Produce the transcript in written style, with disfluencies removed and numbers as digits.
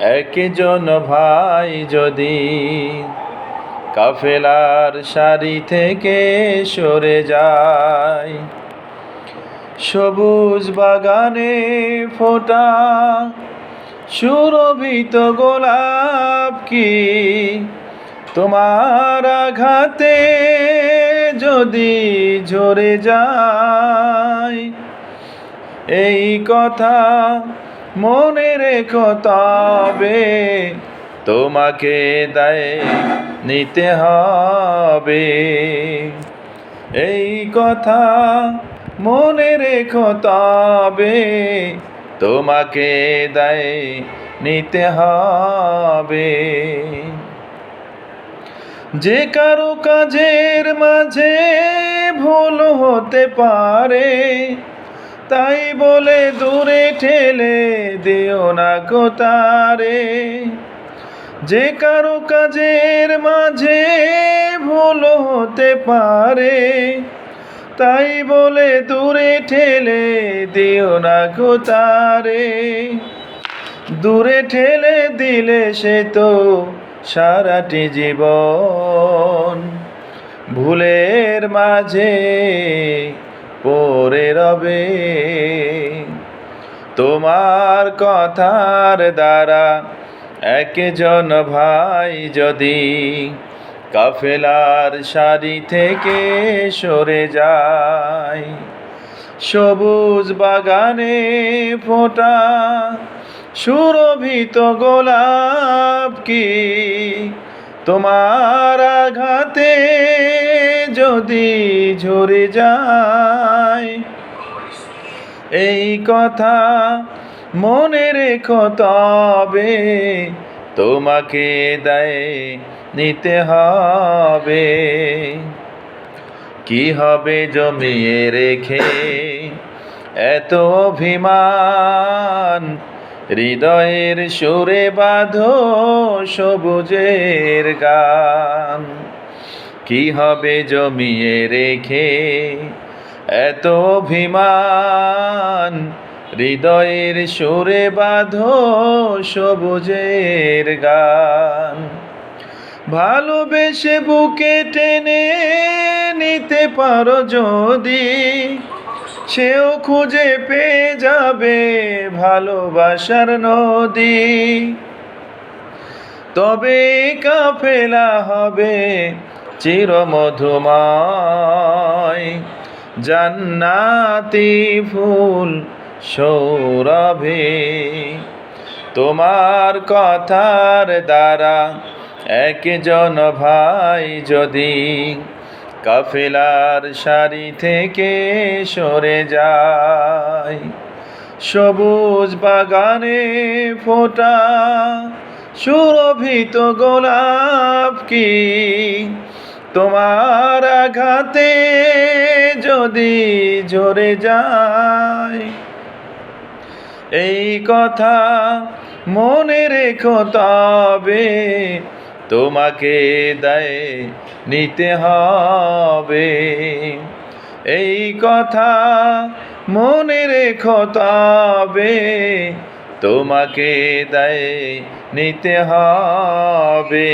একজন ভাই যদি কাফেলার সারি থেকে সরে যায়, সবুজ বাগানে ফোটা সুরভিত গোলাপ কি তোমার আঘাতে যদি ঝরে যায়? এই কথা মনে রেখো, তবে তোমাকে দায় নিতে হবে। এই কথা মনে রেখো, তবে তোমাকে দায় নিতে হবে। যে কারো কাজের মাঝে ভুল হতে পারে, তাই বলে দূরে ঠেলে দিও না গো তারে। যে কারো কাজের মাঝে ভুল হতে পারে, তাই বলে দূরে ঠেলে দিও না গো তারে। দূরে ঠেলে দিলে সে তো সারাটি জীবন ভুলের মাঝে পড়ে রবে। তোমার কথার দ্বারা একজন ভাই যদি কাফেলার সারি থেকে সরে যায়, সবুজ বাগানে ফোটা সুরভিত গোলাপ কি তোমার আঘাতে যদি ঝরে যায়? এই কথা মনে রেখো, তবে তোমাকে দায় নিতে হবে। কি হবে জমিয়ে রেখে এত অভিমান? হৃদয়ের সুরে বাঁধো সবুজের গান। কি হবে জমিয়ে রেখে এত অভিমান? হৃদয়ের সুরে বাঁধো সবুজের গান। ভালোবেসে বুকে টেনে নিতে পারো যদি, সেও খুঁজে পেয়ে যাবে ভালোবাসার নদী। তবে কাফেলা হবে চিরমধুময়, জান্নাতি ফুল সৌরভে। তোমার কথার দ্বারা একজন ভাই যদি কাফেলার সারি থেকে সরে যায়, সবুজ বাগানে ফোটা সুরভিত গোলাপ কি তোমার আঘাতে যদি ঝরে যায়? এই কথা মনে রেখো, তবে তোমাকে দায় নিতে হবে। এই কথা মনে রেখো, তবে তোমাকে দায় নিতে হবে।